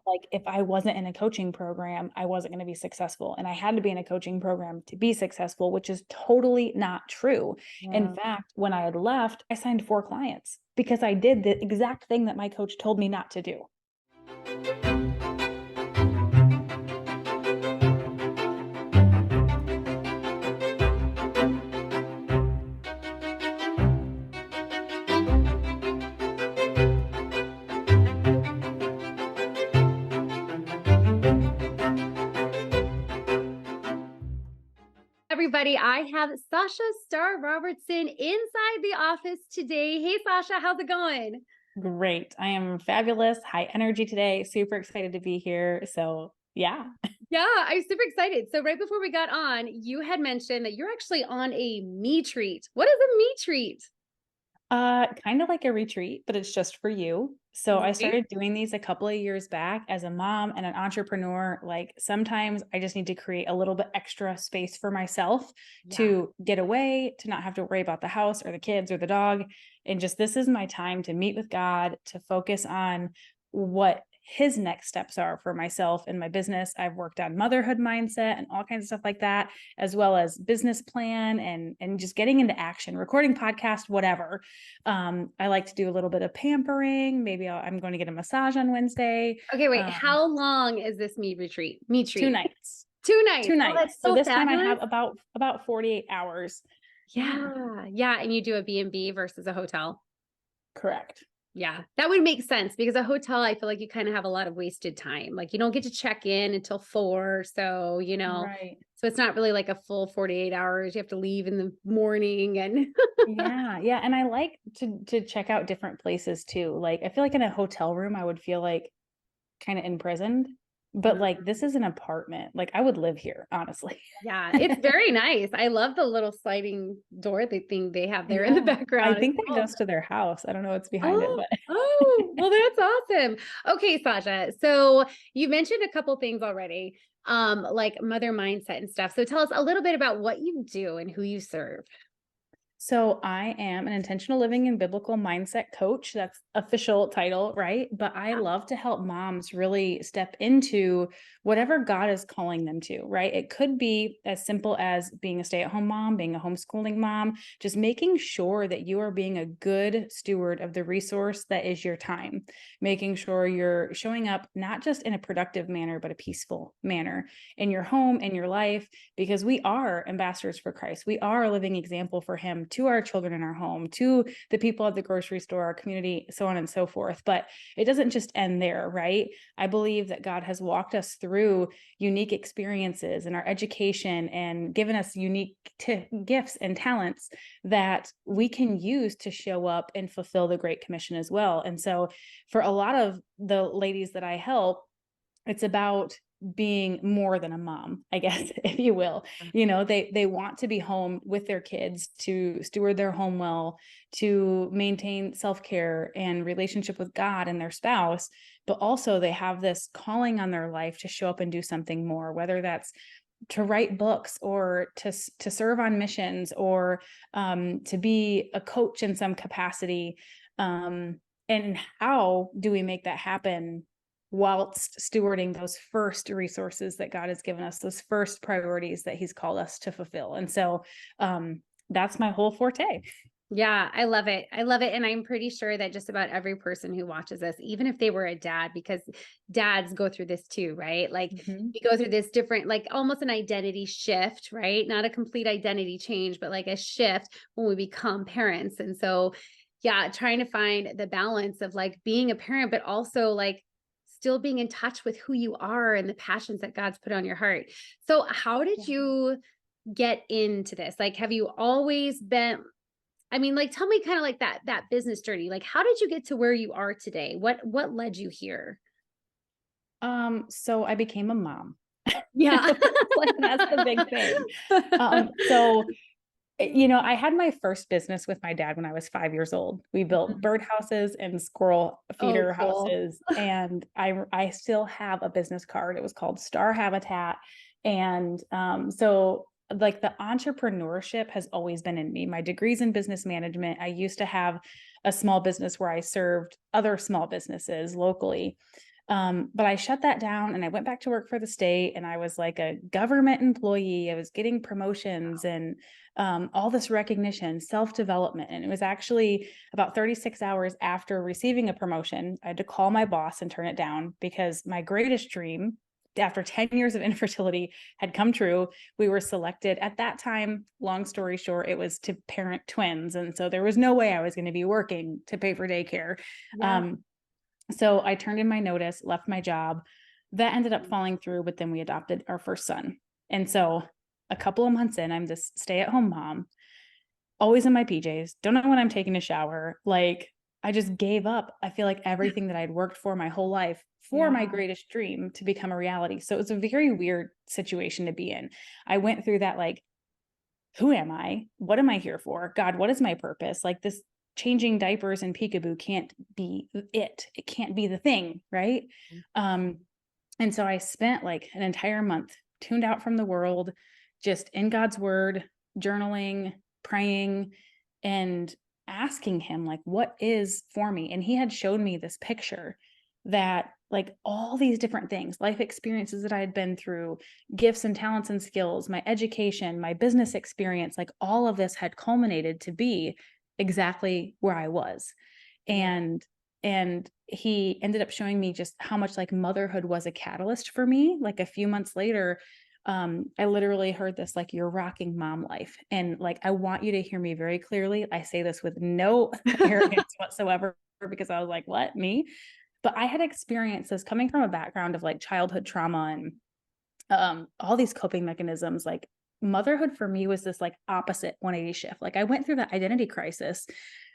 like if I wasn't in a coaching program, I wasn't going to be successful. And I had to be in a coaching program to be successful, which is totally not true. In Yeah. fact, when I had left, I signed 4 clients because I did the exact thing that my coach told me not to do. Everybody, I have Sasha Star Robertson inside the office today. Hey, Sasha, how's it going? Great. I am fabulous, high energy today, super excited to be here. So, yeah. Yeah, I'm super excited. So, right before we got on, you had mentioned that you're actually on a me treat. What is a me treat? Kind of like a retreat, but it's just for you. So I Right? started doing these a couple of years back as a mom and an entrepreneur. Like sometimes I just need to create a little bit extra space for myself Yeah. to get away, to not have to worry about the house or the kids or the dog. And just this is my time to meet with God, to focus on what his next steps are for myself and my business. I've worked on motherhood mindset and all kinds of stuff like that, as well as business plan and just getting into action, recording podcast, whatever. I like to do a little bit of pampering. Maybe I'm going to get a massage on Wednesday. Okay, wait. Um, How long is this me retreat? Me two treat. nights, Two two nights. Oh, that's nights. So so this time I fabulous. have about 48 hours. Yeah, Yeah. Yeah. And you do a B&B versus a hotel. correct. Yeah, that would make sense because a hotel, I feel like you kind of have a lot of wasted time. Like you don't get to check in until 4. So, Right. so it's not really like a full 48 hours. You have to leave in the morning and Yeah, yeah, and I like to check out different places too. Like I feel like in a hotel room I would feel like kind of imprisoned, but like this is an apartment. Like I would live here, honestly. yeah, it's very nice. I love the little sliding door thing they have there in the Yeah. I background. It's think that cool. goes to their house. I don't know what's behind it, Oh, but well, that's awesome. Okay, Sasha. So you mentioned a couple things already, like mother mindset and stuff. So tell us a little bit about what you do and who you serve. so I am an intentional living and biblical mindset coach. That's official title, right? But I love to help moms really step into whatever God is calling them to, right? It could be as simple as being a stay-at-home mom, being a homeschooling mom, just making sure that you are being a good steward of the resource that is your time, making sure you're showing up not just in a productive manner, but a peaceful manner in your home, in your life, because we are ambassadors for Christ. We are a living example for him to our children in our home, to the people at the grocery store, our community, so on and so forth. But it doesn't just end there, right? I believe that God has walked us through unique experiences in our education and given us unique gifts and talents that we can use to show up and fulfill the Great Commission as well. And so for a lot of the ladies that I help, it's about being more than a mom, I guess, if you will. They want to be home with their kids, to steward their home well, to maintain self-care and relationship with God and their spouse, but also they have this calling on their life to show up and do something more, whether that's to write books or to serve on missions or to be a coach in some capacity. And how do we make that happen whilst stewarding those first resources that God has given us, those first priorities that he's called us to fulfill? And so that's my whole forte. Yeah, I love it. I love it. And I'm pretty sure that just about every person who watches this, even if they were a dad, because dads go through this too, right? Like Mhm. we go through this different, like almost an identity shift, right? Not a complete identity change, but like a shift when we become parents. And so, yeah, trying to find the balance of like being a parent, but also like still being in touch with who you are and the passions that God's put on your heart. So, how did Yeah. you get into this? Like, have you always been, I mean, like, tell me kind of like that business journey. Like, how did you get to where you are today? What led you here? So I became a mom. Yeah. That's the big thing. I had my first business with my dad when I was 5 years old. We built bird houses and squirrel Oh, feeder cool. houses, and I still have a business card. It was called Star Habitat, and so like the entrepreneurship has always been in me. My degree's in business management. I used to have a small business where I served other small businesses locally. But I shut that down and I went back to work for the state, and I was like a government employee. I was getting promotions and all this recognition, self-development. And it was actually about 36 hours after receiving a promotion, I had to call my boss and turn it down because my greatest dream, after 10 years of infertility, had come true. We were selected at that time. Long story short, it was to parent twins. And so there was no way I was going to be working to pay for daycare. Yeah. So I turned in my notice, left my job. That ended up falling through, but then we adopted our first son. And so a couple of months in, I'm this stay-at-home mom, always in my PJs, don't know when I'm taking a shower. Like, I just gave up, I feel like, everything that I'd worked for my whole life for my greatest dream to become a reality. So it's a very weird situation to be in. I went through that, like, who am I? What am I here for? God, what is my purpose? Like, this changing diapers and peekaboo can't be it. It can't be the thing, right? And so I spent like an entire month tuned out from the world, just in God's word, journaling, praying, and asking him, like, what is for me? And he had showed me this picture that, like, all these different things, life experiences that I had been through, gifts and talents and skills, my education, my business experience, like, all of this had culminated to be exactly where I was. And he ended up showing me just how much, like, motherhood was a catalyst for me. Like, a few months later, I literally heard this, like, you're rocking mom life. And, like, I want you to hear me very clearly. I say this with no arrogance whatsoever, because I was like, what, me? But I had experiences coming from a background of, like, childhood trauma and all these coping mechanisms. Like, motherhood for me was this, like, opposite 180 shift. Like, I went through that identity crisis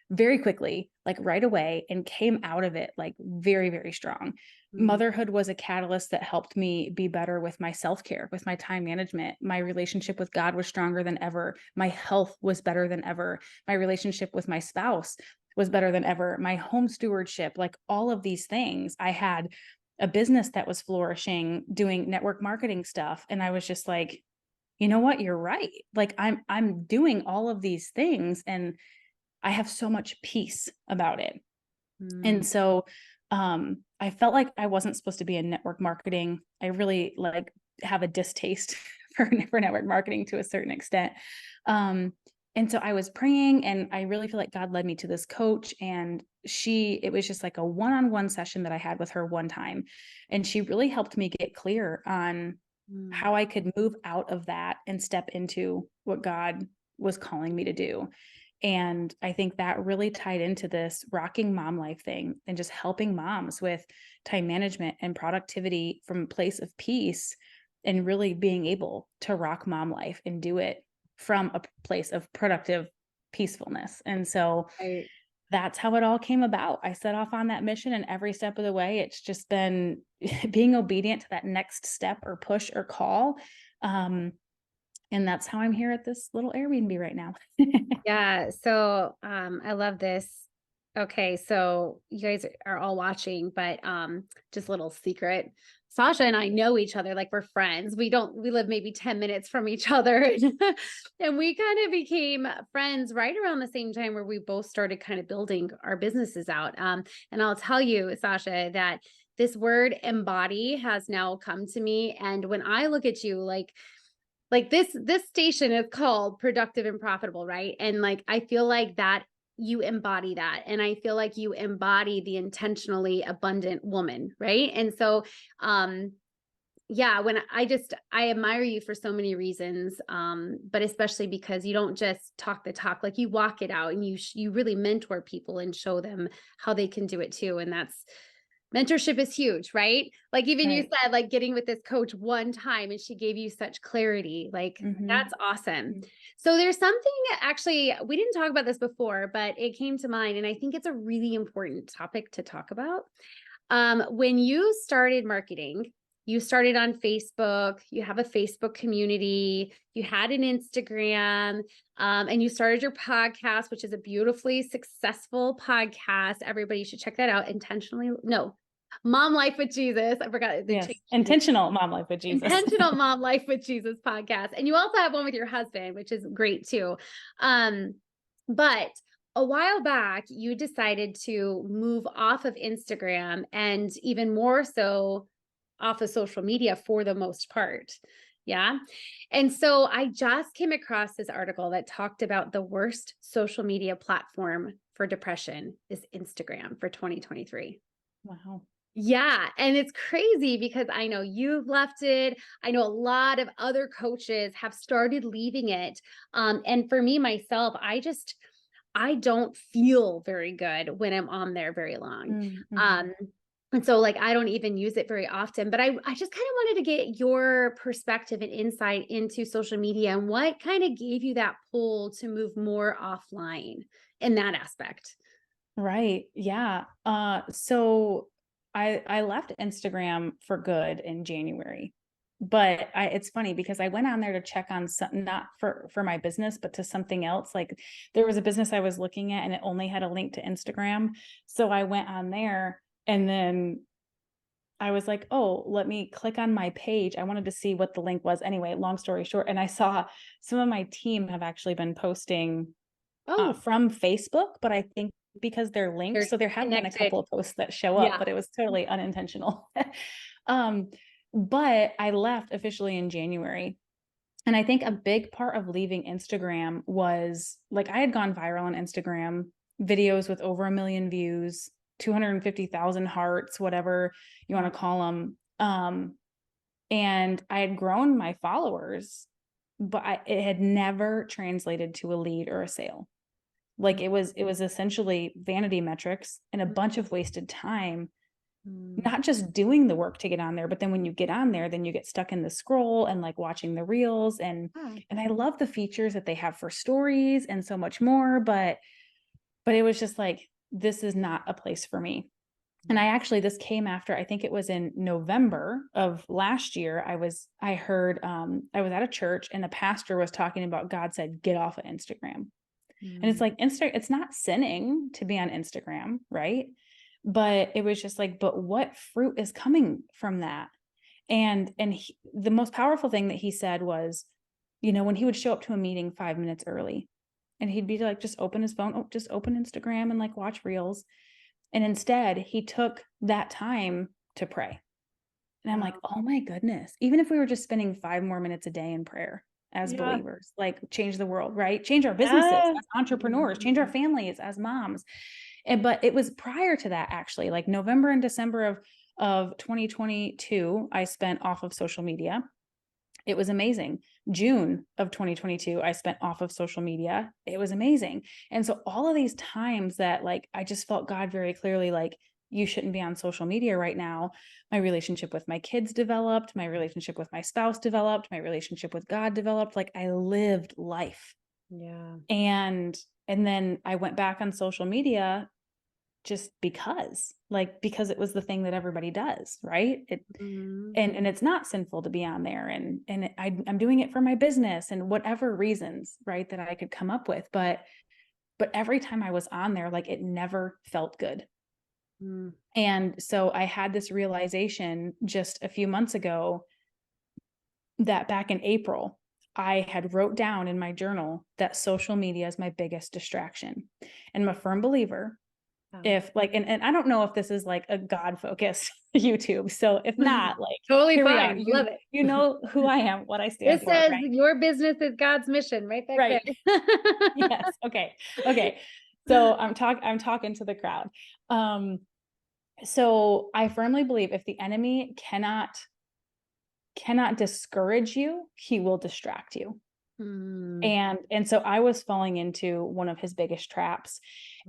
very quickly, like right away, and came out of it like very, very strong. Motherhood was a catalyst that helped me be better with my self-care, with my time management. My relationship with God was stronger than ever. My health was better than ever. My relationship with my spouse was better than ever. My home stewardship, like, all of these things. I had a business that was flourishing, doing network marketing stuff. And I was just like, you know what? You're right. Like, I'm doing all of these things, and I have so much peace about it. And so I felt like I wasn't supposed to be in network marketing. I really, like, have a distaste for network marketing to a certain extent. And so I was praying, and I really feel like God led me to this coach, and it was just like a one-on-one session that I had with her one time. And she really helped me get clear on how I could move out of that and step into what God was calling me to do. And I think that really tied into this rocking mom life thing, and just helping moms with time management and productivity from a place of peace, and really being able to rock mom life and do it from a place of productive peacefulness. And so Right. that's how it all came about. I set off on that mission, and every step of the way, it's just been being obedient to that next step or push or call. And that's how I'm here at this little Airbnb right now. Yeah. So, I love this. Okay. So you guys are all watching, but, just a little secret. Sasha and I know each other, like, we're friends. We live maybe 10 minutes from each other. And we kind of became friends right around the same time where we both started kind of building our businesses out. And I'll tell you, Sasha, that this word embody has now come to me. And when I look at you, like this station is called Productive and Profitable, right? And, like, I feel like that you embody that, and I feel like you embody the intentionally abundant woman, right? And so yeah, when I admire you for so many reasons, but especially because you don't just talk the talk, like, you walk it out, and you really mentor people and show them how they can do it too. And mentorship is huge, right? Like, even you Right. said, like, getting with this coach one time and she gave you such clarity. Like, that's awesome. So there's something, actually, we didn't talk about this before, but it came to mind, and I think it's a really important topic to talk about. When you started marketing, you started on Facebook, you have a Facebook community, you had an Instagram, and you started your podcast, which is a beautifully successful podcast. Everybody should check that out. Mom Life with Jesus. I forgot they Yes. changed it. Intentional mom life with Jesus. Intentional Mom Life with Jesus podcast. And you also have one with your husband, which is great too. But a while back, you decided to move off of Instagram and even more so off of social media for the most part. Yeah. And so I just came across this article that talked about the worst social media platform for depression is Instagram for 2023. Wow. Yeah, and it's crazy because I know you've left it. I know a lot of other coaches have started leaving it. And for me myself, I don't feel very good when I'm on there very long. Mm-hmm. Um, and so like I don't even use it very often, but I just kind of wanted to get your perspective and insight into social media and what kind of gave you that pull to move more offline in that aspect. Right. Yeah. So I left Instagram for good in January. But it's funny because I went on there to check on something, not for my business, but to something else. Like there was a business I was looking at and it only had a link to Instagram. So I went on there and then I was like, oh, let me click on my page. I wanted to see what the link was. Anyway, long story short, and I saw some of my team have actually been posting Oh, from Facebook, but I think because they're linked, they're so there have been a connected. couple of posts that show up, Yeah. but it was totally unintentional. um, but I left officially in January. And I think a big part of leaving Instagram was like I had gone viral on Instagram, videos with over 1 million views, 250,000 hearts, whatever you want to call them. And I had grown my followers, but it had never translated to a lead or a sale. Like it was essentially vanity metrics and a bunch of wasted time, Mm. not just doing the work to get on there, but then when you get on there, then you get stuck in the scroll and like watching the reels Ah, and I love the features that they have for stories and so much more, but it was just like this is not a place for me. And I actually this came after I think it was in November of last year. I heard I was at a church and the pastor was talking about God said get off of Instagram. And it's mm. like it's not sinning to be on Instagram, right? But it was just like, but what fruit is coming from that? And the most powerful thing that he said was, when he would show up to a meeting 5 minutes early, and he'd be like, just open his phone, just open Instagram and like watch reels. And instead, he took that time to pray. And I'm like, Wow. oh my goodness, even if we were just spending 5 more minutes a day in prayer as Yeah. believers, like change the world, right? Change our businesses Yes. as entrepreneurs, change our families as moms. But it was prior to that, actually, like November and December of 2022, I spent off of social media. It was amazing. June of 2022, I spent off of social media. It was amazing. And so all of these times that like I just felt God very clearly like you shouldn't be on social media right now. My relationship with my kids developed, my relationship with my spouse developed, my relationship with God developed. Like I lived life. Yeah. And then I went back on social media just because it was the thing that everybody does, right? Mhm. And it's not sinful to be on there I'm doing it for my business and whatever reasons, right, that I could come up with, but every time I was on there, like it never felt good. Mm. And so I had this realization just a few months ago that back in April I had wrote down in my journal that social media is my biggest distraction. And I'm a firm believer Wow. if like and I don't know if this is like a God focused YouTube. So if not, like Totally here we are. fine. Love You it. you know who I am, what I stand It for, says right? your business is God's mission right back Right. there. Yes. Okay. Okay. So I'm talking to the crowd. Um so I firmly believe if the enemy cannot discourage you, he will distract you. Mm. And so I was falling into one of his biggest traps.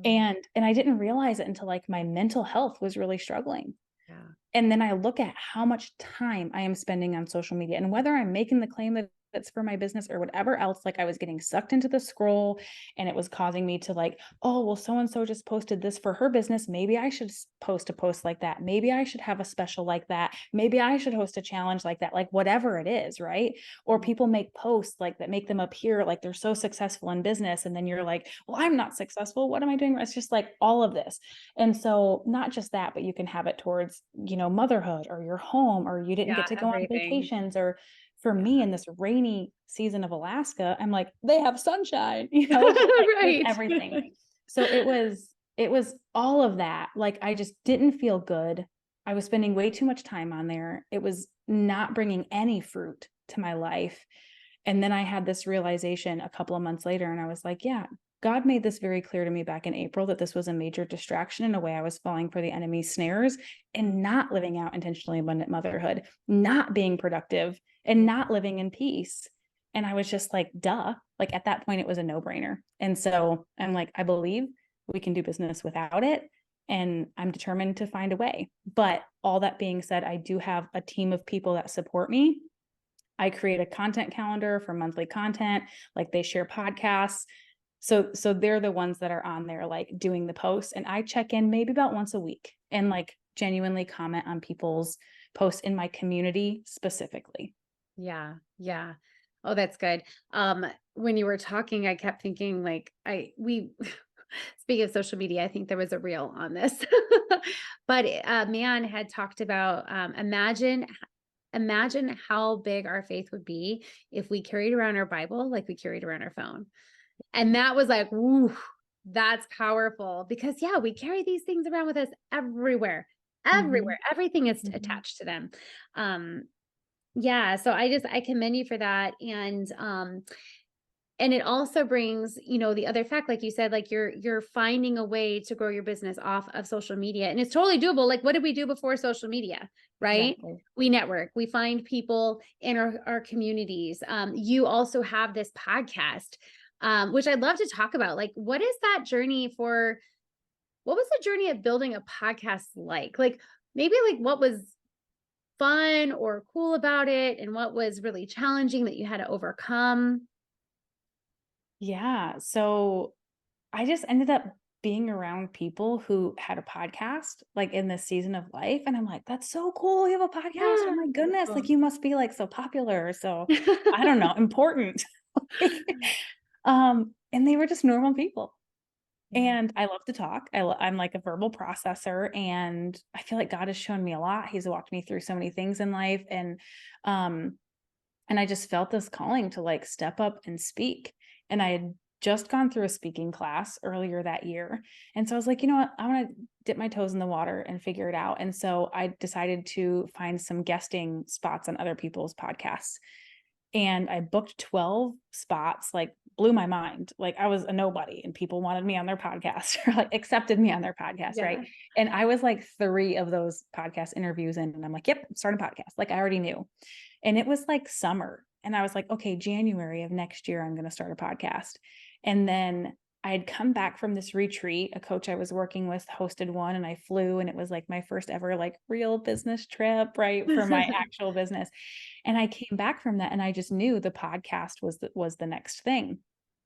Mm. And I didn't realize it until like my mental health was really struggling. Yeah. And then I look at how much time I am spending on social media and whether I'm making the claim that it's for my business or whatever else, like I was getting sucked into the scroll and it was causing me to like, oh, well, so and so just posted this for her business. Maybe I should post a post like that. Maybe I should have a special like that. Maybe I should host a challenge like that, like whatever it is, right? Or people make posts like that make them appear like they're so successful in business. And then you're like, well, I'm not successful. What am I doing? It's just like all of this. And so not just that, but you can have it towards, motherhood or your home, or you didn't Yeah. get to go on Everything. vacations, or for Yeah. me in this rainy season of Alaska, I'm like, they have sunshine, but like there's Right. everything. So it was all of that. Like, I just didn't feel good. I was spending way too much time on there. It was not bringing any fruit to my life. And then I had this realization a couple of months later, and I was like, yeah, God made this very clear to me back in April that this was a major distraction in a way I was falling for the enemy's snares and not living out intentionally abundant motherhood, not being productive and not living in peace. And I was just like, duh. Like, at that point, it was a no-brainer. And so I'm like, I believe we can do business without it. And I'm determined to find a way. But all that being said, I do have a team of people that support me. I create a content calendar for monthly content, like they share podcasts. So they're the ones that are on there, like doing the posts. And I check in maybe about once a week and like genuinely comment on people's posts in my community specifically. Yeah. Yeah. Oh, that's good. When you were talking, I kept thinking like we speaking of social media, I think there was a reel on this, but a man had talked about, imagine how big our faith would be if we carried around our Bible like we carried around our phone. And that was like, ooh, that's powerful because yeah, we carry these things around with us everywhere, Mhm. everywhere. Everything is Mhm. attached to them. Um, yeah, so I commend you for that. And it also brings, the other fact, like you said, like you're finding a way to grow your business off of social media. And it's totally doable. Like, what did we do before social media? Right? Exactly. We network, we find people in our communities. You also have this podcast, which I'd love to talk about. Like, what was the journey of building a podcast like? Like, maybe like what was fun or cool about it and what was really challenging that you had to overcome? Yeah. So I just ended up being around people who had a podcast like in this season of life. And I'm like, that's so cool. You have a podcast. Oh Yeah. my goodness. Cool. Like, you must be like so popular. So I don't know, important. And they were just normal people. Yeah. And I love to talk. I'm like a verbal processor, and I feel like God has shown me a lot. He's walked me through so many things in life. Um, and I just felt this calling to like step up and speak. And I had just gone through a speaking class earlier that year. And so I was like, you know what? I want to dip my toes in the water and figure it out. And so I decided to find some guesting spots on other people's podcasts. And I booked 12 spots, like blew my mind. Like, I was a nobody and people wanted me on their podcast or like accepted me on their podcast. Right. Yeah. And I was like 3 of those podcast interviews in, and I'm like, yep, start a podcast. Like, I already knew. And it was like summer. And I was like, okay, January of next year, I'm going to start a podcast. And then I had come back from this retreat. A coach I was working with hosted one, and I flew, and it was like my first ever like real business trip, right, for my actual business. And I came back from that, and I just knew the podcast was the next thing.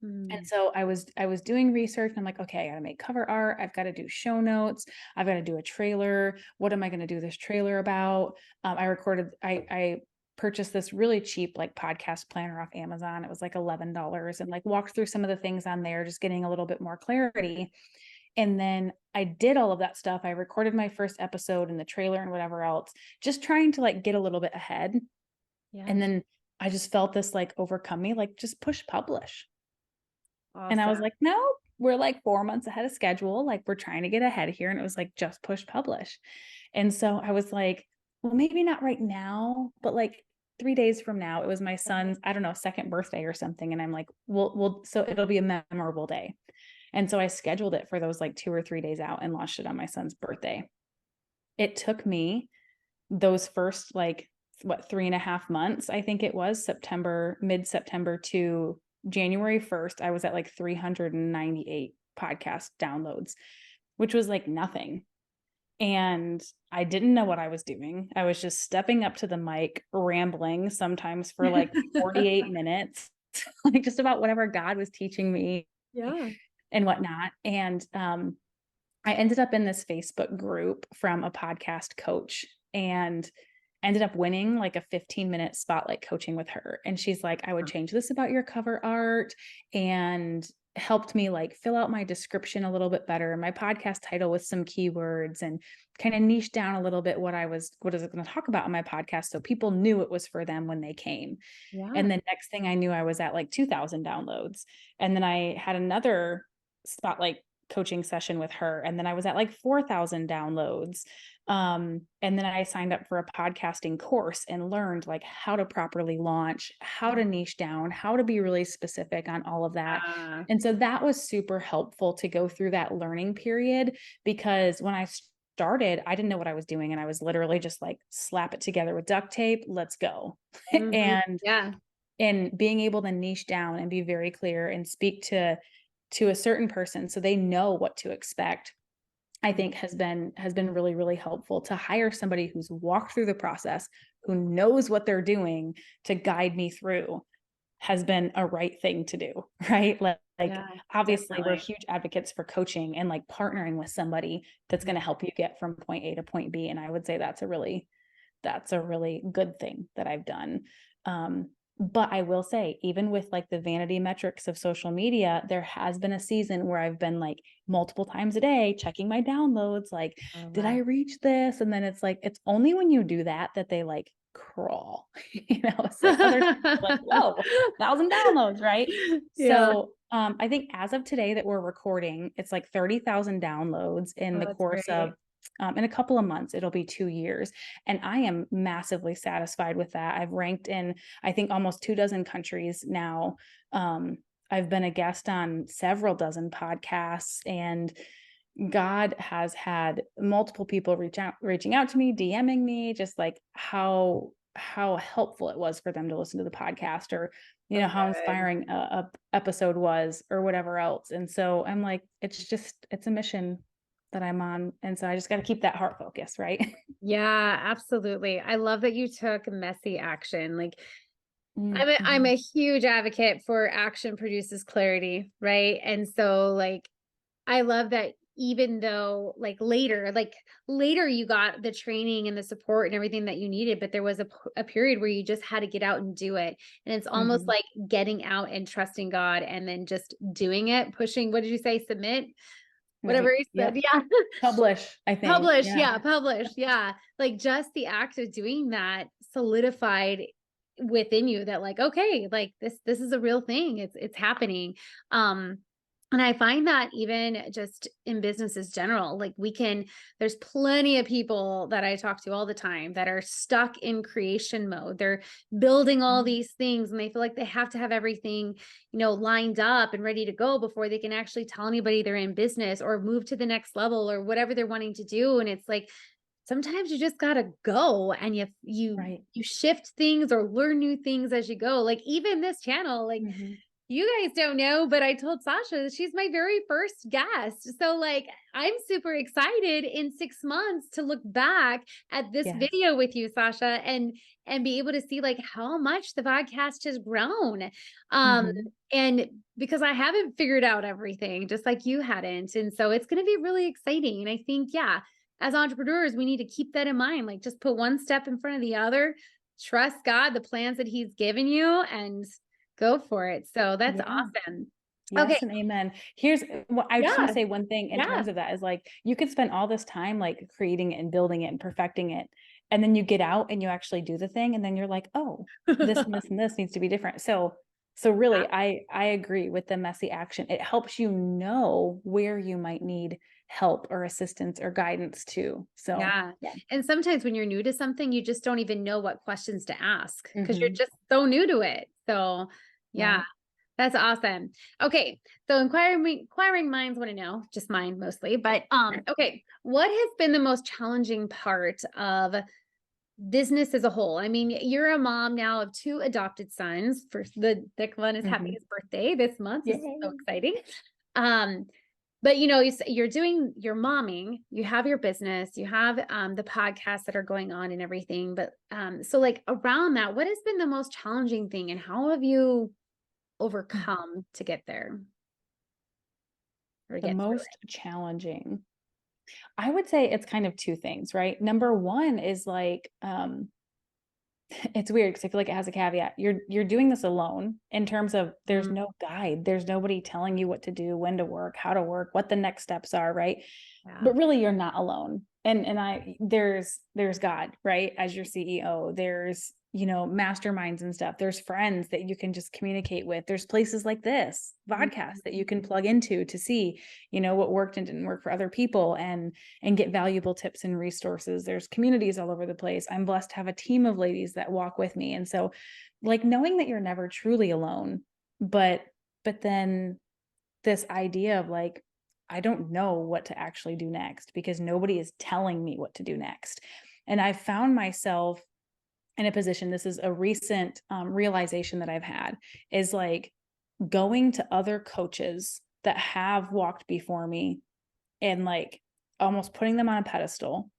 And Mm, so I was doing research, and I'm like, okay, I gotta make cover art. I've got to do show notes. I've got to do a trailer. What am I going to do this trailer about? I purchased this really cheap like podcast planner off Amazon. It was like $11, and like walked through some of the things on there, just getting a little bit more clarity. And then I did all of that stuff. I recorded my first episode and the trailer and whatever else, just trying to like get a little bit ahead. yeah. And then I just felt this like overcome me, like, just push publish. And I was Awesome. like, no, we're like 4 months ahead of schedule. Like, we're trying to get ahead here. And it was like, just push publish. And so I was like, well, maybe not right now, but like 3 days from now. It was my son's, I don't know, second birthday or something. And I'm like, so it'll be a memorable day. And so I scheduled it for those like 2 or 3 days out and launched it on my son's birthday. It took me those first like, what, 3.5 months, I think it was mid-September to January 1st. I was at like 398 podcast downloads, which was like nothing. And I didn't know what I was doing. I was just stepping up to the mic, rambling sometimes for like 48 minutes, like just about whatever God was teaching me Yeah. and whatnot. And I ended up in this Facebook group from a podcast coach, and ended up winning like a 15-minute spotlight coaching with her. And she's like, I would change this about your cover art, and helped me like fill out my description a little bit better, my podcast title with some keywords, and kind of niche down a little bit what is it going to talk about on my podcast, so people knew it was for them when they came. Yeah. And the next thing I knew, I was at like 2,000 downloads. And then I had another spotlight coaching session with her. And then I was at like 4,000 downloads. And then I signed up for a podcasting course and learned like how to properly launch, how to niche down, how to be really specific on all of that. Ah, And so that was super helpful to go through that learning period, because when I started, I didn't know what I was doing. And I was literally just like, slap it together with duct tape, let's go. mhm, and yeah, being able to niche down and be very clear and speak to a certain person so they know what to expect, I think has been really, really helpful. To hire somebody who's walked through the process, who knows what they're doing to guide me through, has been a right thing to do, right? Like yeah, obviously we're definitely. huge advocates for coaching and like partnering with somebody that's going to help you get from point A to point B. And I would say that's a really good thing that I've done. But I will say, even with like the vanity metrics of social media, there has been a season where I've been like multiple times a day checking my downloads, like, Oh, did wow. I reach this? And then it's like, it's only when you do that that they like crawl, it's like other times like, whoa, 1,000 downloads, right? Yeah. So I think as of today that we're recording, it's like 30,000 downloads in Oh, the that's course great. of in a couple of months. It'll be 2 years. And I am massively satisfied with that. I've ranked in, I think, almost 24 countries now. I've been a guest on several dozen podcasts, and God has had multiple people reaching out to me, DMing me, just like how helpful it was for them to listen to the podcast, or So how good. inspiring a episode was, or whatever else. And so I'm like, it's a mission that I'm on, and so I just got to keep that heart focus, right? Yeah, absolutely. I love that you took messy action. Like I'm Mhm. a huge advocate for action produces clarity, right? And so like I love that even though like later you got the training and the support and everything that you needed, but there was a period where you just had to get out and do it. And it's almost Mhm. like getting out and trusting God and then just doing it, pushing, what did you say? Submit, whatever Right. you said. Yep. Yeah. Publish, I think. Publish, Yeah. yeah, publish, yeah. Like just the act of doing that solidified within you that like, okay, like this is a real thing. It's happening. Um and I find that even just in businesses general, like there's plenty of people that I talk to all the time that are stuck in creation mode. They're building all Mhm. these things and they feel like they have to have everything, lined up and ready to go before they can actually tell anybody they're in business or move to the next level or whatever they're wanting to do. And it's like, sometimes you just got to go and Right. you shift things or learn new things as you go. Like even this channel, like Mhm. you guys don't know, but I told Sasha that she's my very first guest. So like I'm super excited in 6 months to look back at this Yes. video with you, Sasha, and be able to see like how much the podcast has grown. Um Mhm. and because I haven't figured out everything just like you hadn't. And so it's going to be really exciting. And I think yeah, as entrepreneurs, we need to keep that in mind. Like just put one step in front of the other, trust God, the plans that he's given you, and go for it. So that's Yeah. awesome. Okay. Yes and amen. Here's what I just want to Yeah. say. One thing in Yeah. terms of that is like, you could spend all this time like creating it and building it and perfecting it. And then you get out and you actually do the thing. And then you're like, oh, this and this and this needs to be different. So really, I agree with the messy action. It helps you know where you might need help or assistance or guidance too. So Yeah. yeah. And sometimes when you're new to something, you just don't even know what questions to ask because you're Hmm. just so new to it. So yeah, Right. that's awesome. Okay. So inquiring minds want to know, just mine mostly, but okay. What has been the most challenging part of business as a whole? I mean, you're a mom now of 2 adopted sons. For the thick one is having Hmm. his birthday this month. This is so Yay. exciting. Um, but you're doing your momming, you have your business, you have the podcasts that are going on and everything. But so like around that, what has been the most challenging thing and how have you overcome to get there or The get through most challenging. I would say it's kind of two things, right? Number one is like, it's weird because I feel like it has a caveat. You're doing this alone in terms of it? there's no guide, there's nobody telling you what to do, when to work, how to work, what the next steps are, right? Yeah. But really you're not alone. there's God, right? As your CEO, there's, masterminds and stuff. There's friends that you can just communicate with. There's places like this podcast that you can plug into to see, what worked and didn't work for other people, and get valuable tips and resources. There's communities all over the place. I'm blessed to have a team of ladies that walk with me. And so, like, knowing that you're never truly alone, but then this idea of like, I don't know what to actually do next because nobody is telling me what to do next. And I found myself in a position, this is a recent realization that I've had, is like going to other coaches that have walked before me and like almost putting them on a pedestal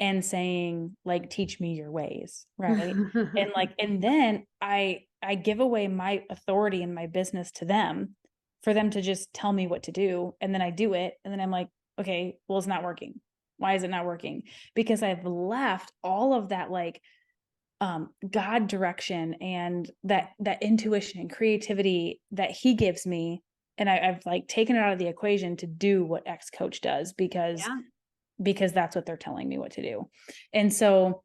and saying like, teach me your ways, right? And like, and then I give away my authority and my business to them for them to just tell me what to do, and then I do it, and then I'm like, okay, well, it's not working. Why is it not working? Because I've left all of that like God direction and that intuition and creativity that he gives me, and I've like taken it out of the equation to do what X coach does Yeah. because that's what they're telling me what to do. And so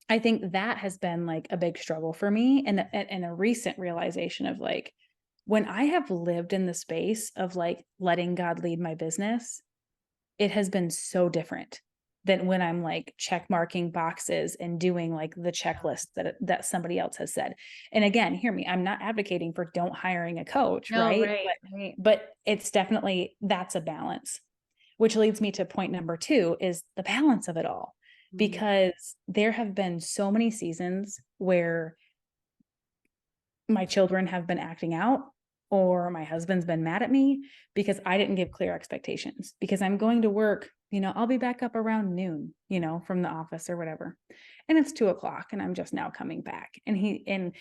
I think that has been like a big struggle for me, and a recent realization of like, when I have lived in the space of like letting God lead my business, it has been so different than when I'm like check marking boxes and doing like the checklist that somebody else has said. And again, hear me, I'm not advocating for don't hiring a coach, No, right? right, right. But it's definitely, that's a balance, which leads me to point number 2 is the balance of it all. Mhm. Because there have been so many seasons where my children have been acting out or my husband's been mad at me because I didn't give clear expectations, because I'm going to work, I'll be back up around noon, from the office or whatever. And it's 2 o'clock and I'm just now coming back. And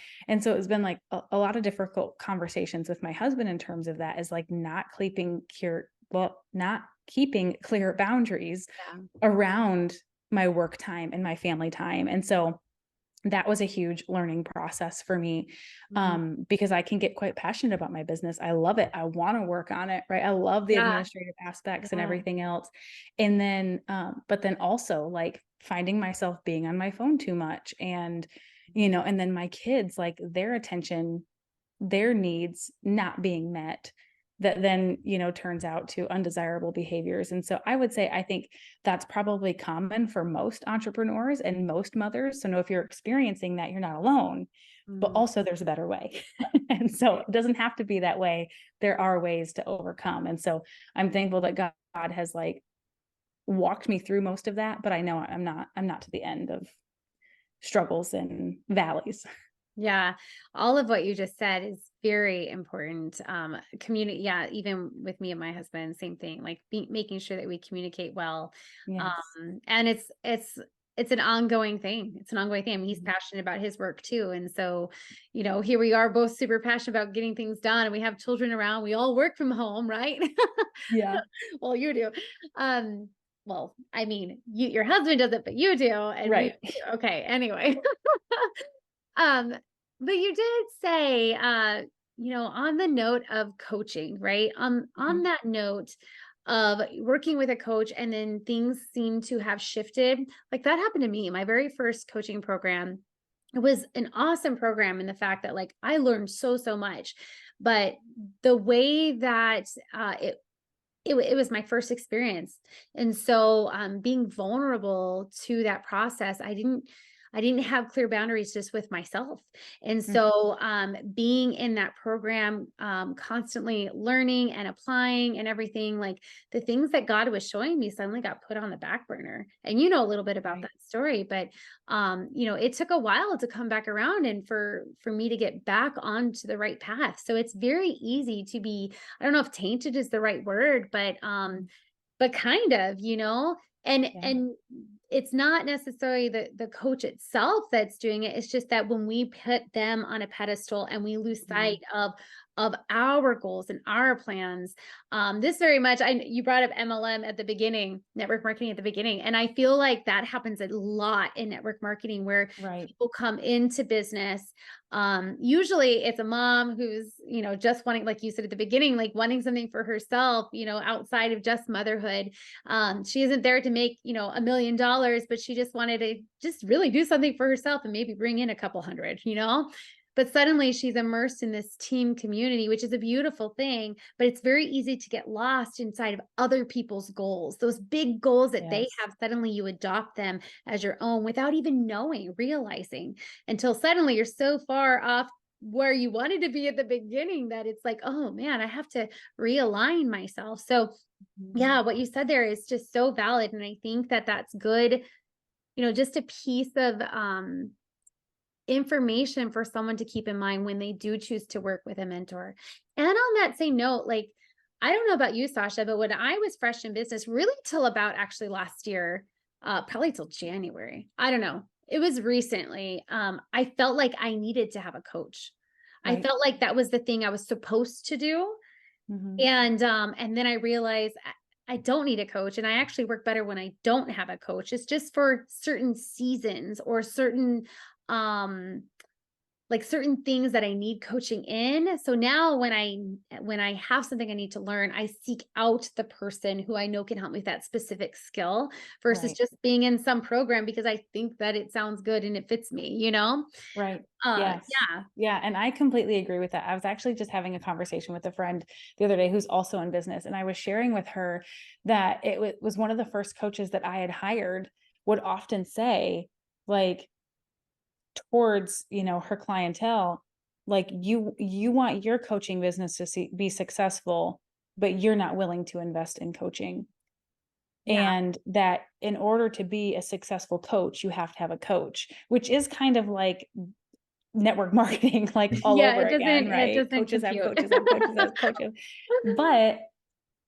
so it's been like a lot of difficult conversations with my husband in terms of that, is like not keeping clear boundaries Yeah. around my work time and my family time. And so that was a huge learning process for me, Mhm. because I can get quite passionate about my business. I love it. I want to work on it, right? I love the Yeah. administrative aspects and Yeah. everything else. And then, but then also like finding myself being on my phone too much, and then my kids, like their attention, their needs not being met, that then, turns out to undesirable behaviors. And so I would say, I think that's probably common for most entrepreneurs and most mothers. So know if you're experiencing that, you're not alone, but Mhm. also there's a better way. And so it doesn't have to be that way. There are ways to overcome. And so I'm thankful that God has like walked me through most of that, but I know I'm not to the end of struggles and valleys. Yeah, all of what you just said is very important. Community, yeah, even with me and my husband, same thing. Like making sure that we communicate well, Yes. and it's an ongoing thing. It's an ongoing thing. I mean, he's Mhm. passionate about his work too, and so here we are, both super passionate about getting things done, and we have children around. We all work from home, right? Yeah. Well, you do. Um, well, I mean, your husband does it, but you do, and we Right. okay. Anyway. Um, but you did say, on the note of coaching, right? On Mhm. that note of working with a coach and then things seem to have shifted. Like that happened to me. My very first coaching program, it was an awesome program in the fact that like I learned so much, but the way that it was my first experience. And so being vulnerable to that process, I didn't have clear boundaries just with myself. And Mhm. so being in that program, constantly learning and applying and everything, like the things that God was showing me suddenly got put on the back burner. And you know a little bit about Right. that story, but it took a while to come back around and for me to get back onto the right path. So it's very easy to be, I don't know if tainted is the right word, Mhm. but kind of, and Yeah. and it's not necessarily the coach itself that's doing it. It's just that when we put them on a pedestal and we lose sight Mhm. of of our goals and our plans. This very much, you brought up MLM at the beginning, network marketing at the beginning. And I feel like that happens a lot in network marketing where Right. people come into business. Usually it's a mom who's, just wanting, like you said at the beginning, like wanting something for herself, outside of just motherhood. She isn't there to make, $1 million, but she just wanted to just really do something for herself and maybe bring in a couple hundred, but suddenly she's immersed in this team community, which is a beautiful thing, but it's very easy to get lost inside of other people's goals. Those big goals that they Yes. have, suddenly you adopt them as your own without even realizing, until suddenly you're so far off where you wanted to be at the beginning that it's like, oh man, I have to realign myself. So yeah, what you said there is just so valid. And I think that that's good, just a piece of information for someone to keep in mind when they do choose to work with a mentor. And on that same note, like, I don't know about you, Sasha, but when I was fresh in business, really till about actually last year, probably till January, I don't know. It was recently. I felt like I needed to have a coach. I Right. felt like that was the thing I was supposed to do. Mhm. And then I realized I don't need a coach, and I actually work better when I don't have a coach. It's just for certain seasons or certain um like certain things that I need coaching in. So now when I have something I need to learn, I seek out the person who I know can help me with that specific skill versus Right. just being in some program because I think that it sounds good and it fits me. Right. Yes. Yeah. Yeah. And I completely agree with that. I was actually just having a conversation with a friend the other day who's also in business. And I was sharing with her that it was one of the first coaches that I had hired would often say, like, towards, her clientele, like, you want your coaching business to be successful, but you're not willing to invest in coaching. Yeah. And that in order to be a successful coach, you have to have a coach, which is kind of like network marketing, like, all Yeah, over it again, doesn't it right? doesn't Coaches have compute. coaches have coaches have coaches.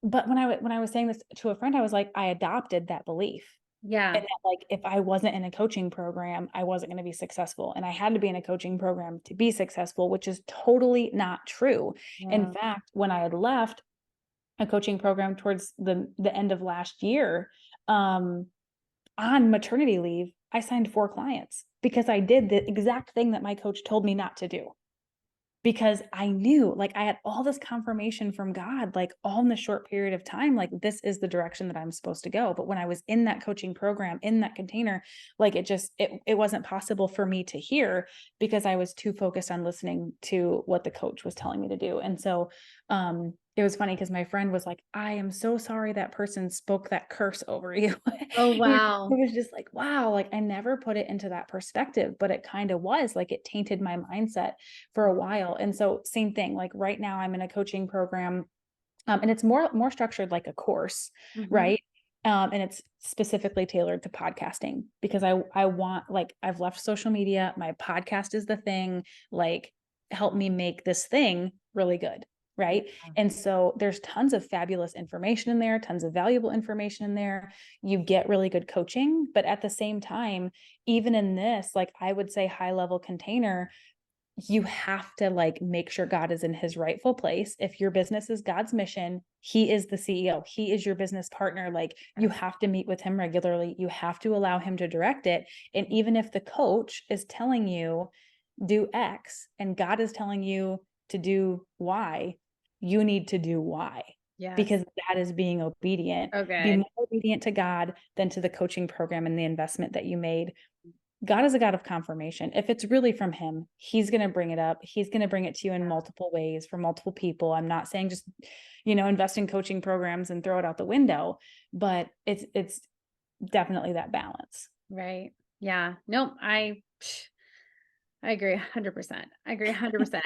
But when I was saying this to a friend, I was like, I adopted that belief. Yeah. And that, like, if I wasn't in a coaching program, I wasn't gonna be successful, and I had to be in a coaching program to be successful, which is totally not true. In Yeah. fact, when I had left a coaching program towards the end of last year, um, on maternity leave, I signed 4 clients because I did the exact thing that my coach told me not to do. Because I knew, like, I had all this confirmation from God, like, all in the short period of time, like, this is the direction that I'm supposed to go. But when I was in that coaching program, in that container, like, it wasn't possible for me to hear because I was too focused on listening to what the coach was telling me to do. And so, it was funny because my friend was like, I am so sorry that person spoke that curse over you. Oh, It wow. was just like, wow, like, I never put it into that perspective, but it kind of was like, it tainted my mindset for a while. And so same thing, like, right now I'm in a coaching program, and it's more structured like a course, Mhm. right? And it's specifically tailored to podcasting because I want, like, I've left social media, my podcast is the thing, like, help me make this thing really good, Yeah. right? And so there's tons of fabulous information in there, tons of valuable information in there. You get really good coaching, but at the same time, even in this, like, I would say high level container, you have to, like, make sure God is in his rightful place. If your business is God's mission, he is the CEO. He is your business partner. Like, you have to meet with him regularly. You have to allow him to direct it. And even if the coach is telling you do X and God is telling you to do Y, you need to do Y Yes. because that is being obedient. Oh, Be good. more obedient to God than to the coaching program and the investment that you made. God is a God of confirmation. If it's really from him, he's going to bring it up. He's going to bring it to you in multiple ways for multiple people. I'm not saying just, invest in coaching programs and throw it out the window, but it's definitely that balance. Right. Yeah. Nope. I agree 100%. I agree 100%.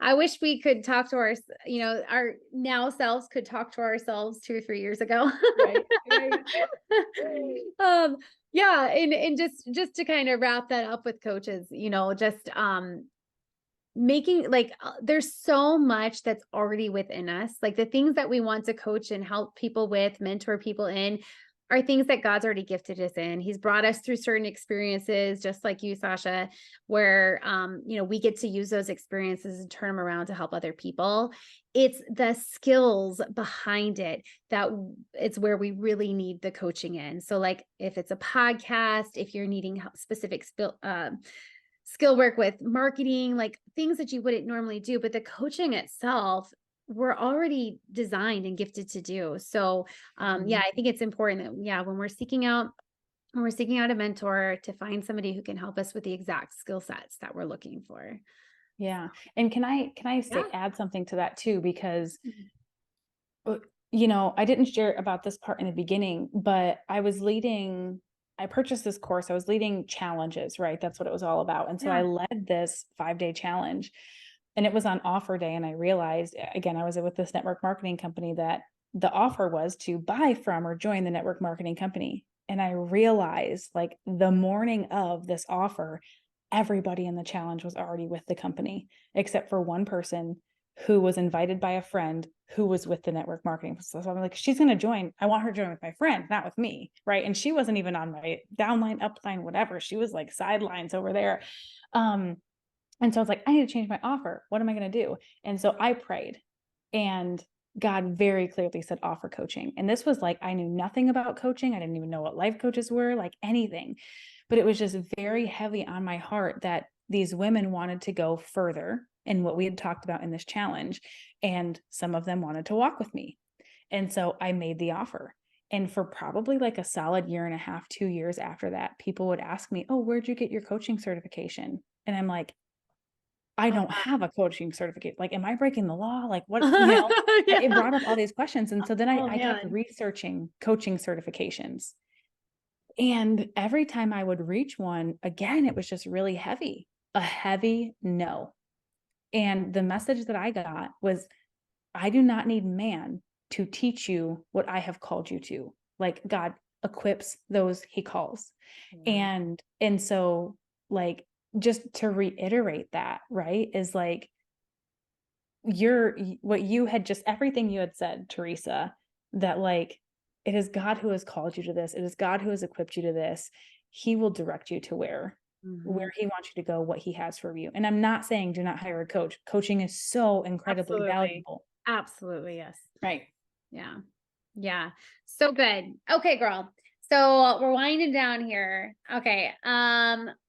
I wish we could talk to our now selves could talk to ourselves 2 or 3 years ago. Right, right. Um, yeah, and just to kind of wrap that up with coaches, just making there's so much that's already within us. Like the things that we want to coach and help people with, mentor people in, are things that God's already gifted us in. He's brought us through certain experiences, just like you, Sasha, where, we get to use those experiences and turn them around to help other people. It's the skills behind it that it's where we really need the coaching in. So like if it's a podcast, if you're needing specific skill work with marketing, like things that you wouldn't normally do, but the coaching itself, we're already designed and gifted to do. So, I think it's important that, when we're seeking out a mentor, to find somebody who can help us with the exact skill sets that we're looking for. Yeah. And can I say, add something to that too, because, I didn't share about this part in the beginning, but I purchased this course. I was leading challenges, right? That's what it was all about. And so I led this 5-day challenge, and it was on offer day. And I realized, again, I was with this network marketing company, that the offer was to buy from or join the network marketing company. And I realized, like, the morning of this offer, everybody in the challenge was already with the company, except for one person who was invited by a friend who was with the network marketing. So I'm like, she's going to join. I want her to join with my friend, not with me. Right. And she wasn't even on my downline, upline, whatever. She was like sidelines over there. And so I was like, I need to change my offer. What am I going to do? And so I prayed, and God very clearly said, offer coaching. And this was like, I knew nothing about coaching. I didn't even know what life coaches were, like anything, but it was just very heavy on my heart that these women wanted to go further in what we had talked about in this challenge. And some of them wanted to walk with me. And so I made the offer. And for probably like a solid year and a half, 2 years after that, people would ask me, oh, where'd you get your coaching certification? And I'm like, I don't have a coaching certificate. Like, am I breaking the law? Like, what, it brought up all these questions. And so then I kept researching coaching certifications. And every time I would reach one, again, it was just really heavy, a heavy no. And the message that I got was, I do not need man to teach you what I have called you to. Like, God equips those he calls. And so, like, just to reiterate that, right, is like, what you had just, everything you had said, Teresa, that like, it is God who has called you to this. It is God who has equipped you to this. He will direct you to where he wants you to go, what he has for you. And I'm not saying do not hire a coach. Coaching is so incredibly valuable. Absolutely. Yes. Right. Yeah. Yeah. So good. Okay, girl. So we're winding down here. Okay.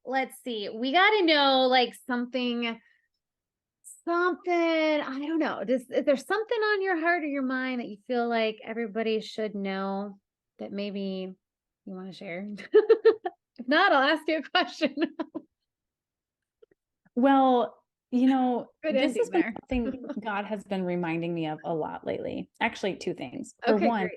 Let's see. We got to know like something, I don't know. Is there something on your heart or your mind that you feel like everybody should know that maybe you want to share? If not, I'll ask you a question. Well, this has been there. something God has been reminding me of a lot lately. Actually, 2 things. For Okay, one,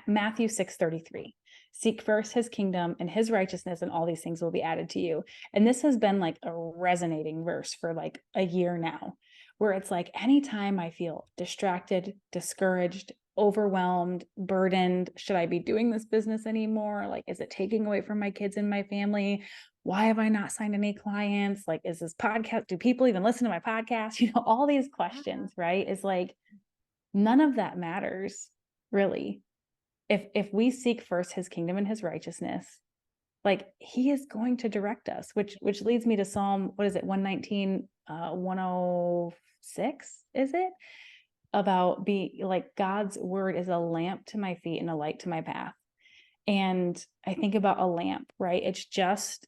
Matthew 6:33, seek first his kingdom and his righteousness, and all these things will be added to you. And this has been like a resonating verse for like a year now, where it's like, anytime I feel distracted, discouraged, overwhelmed, burdened, should I be doing this business anymore? Like, is it taking away from my kids and my family? Why have I not signed any clients? Like, is this podcast, do people even listen to my podcast? All these questions, right? Is like, none of that matters really. If we seek first his kingdom and his righteousness, like, he is going to direct us, which leads me to Psalm, what is it? 119, 106, is it? About like, God's word is a lamp to my feet and a light to my path. And I think about a lamp, right? It's just,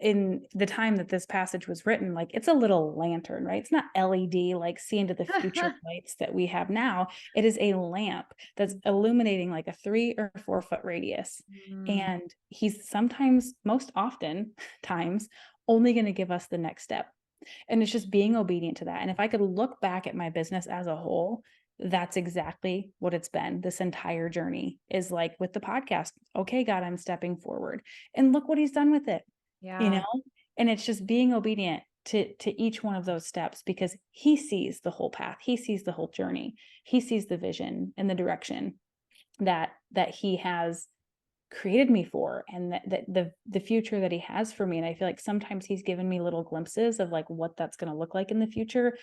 in the time that this passage was written, like, it's a little lantern, right? It's not LED, like see into the future lights that we have now. It is a lamp that's illuminating like a 3 or 4 foot radius. And he's sometimes, most often times, only going to give us the next step. And it's just being obedient to that. And if I could look back at my business as a whole, that's exactly what it's been. This entire journey is like with the podcast. Okay, God, I'm stepping forward, and look what he's done with it. And it's just being obedient to each one of those steps, because he sees the whole path. He sees the whole journey. He sees the vision and the direction that he has created me for, and that the future that he has for me. And I feel like sometimes he's given me little glimpses of like what that's going to look like in the future,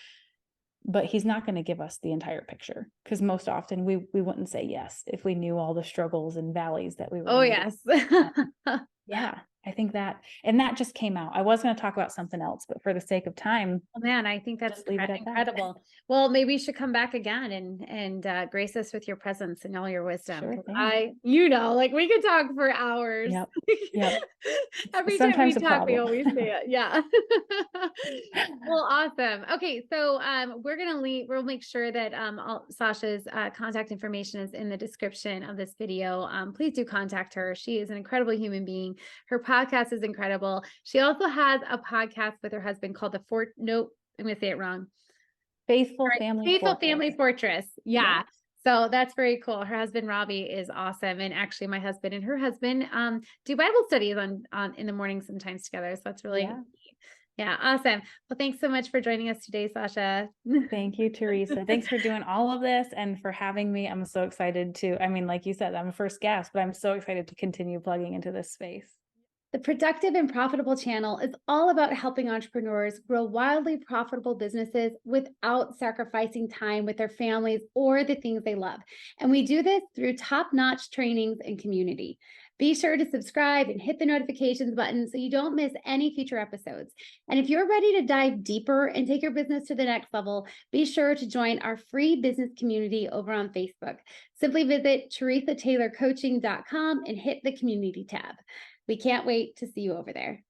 but he's not going to give us the entire picture, because most often we wouldn't say yes if we knew all the struggles and valleys that we were Oh, going to. yes. Yeah, I think that, and that just came out. I was going to talk about something else, but for the sake of time, Oh, man, I think that's just leave it at that. incredible. Well, maybe you should come back again and grace us with your presence and all your wisdom. Sure 'Cause thing. like we could talk for hours. Yep. Yep. Every time we Sometimes a talk, we problem. always say it. Yeah. Well, awesome. Okay, so we'll make sure that Sasha's contact information is in the description of this video. Please do contact her. She is an incredible human being. Her podcast is incredible. She also has a podcast with her husband called nope, I'm going to say it wrong. Faithful Right, Family Faithful Fortress. Family Fortress. Yeah. Yeah. So that's very cool. Her husband Robbie is awesome, and actually, my husband and her husband do Bible studies on in the morning sometimes together. So that's really Yeah. neat. Yeah, awesome. Well, thanks so much for joining us today, Sasha. Thank you, Teresa. Thanks for doing all of this and for having me. I'm so excited to, I mean, like you said, I'm a first guest, but I'm so excited to continue plugging into this space. The Productive and Profitable channel is all about helping entrepreneurs grow wildly profitable businesses without sacrificing time with their families or the things they love. And we do this through top-notch trainings and community. Be sure to subscribe and hit the notifications button so you don't miss any future episodes. And if you're ready to dive deeper and take your business to the next level, be sure to join our free business community over on Facebook. Simply visit teresataylorcoaching.com and hit the community tab. We can't wait to see you over there.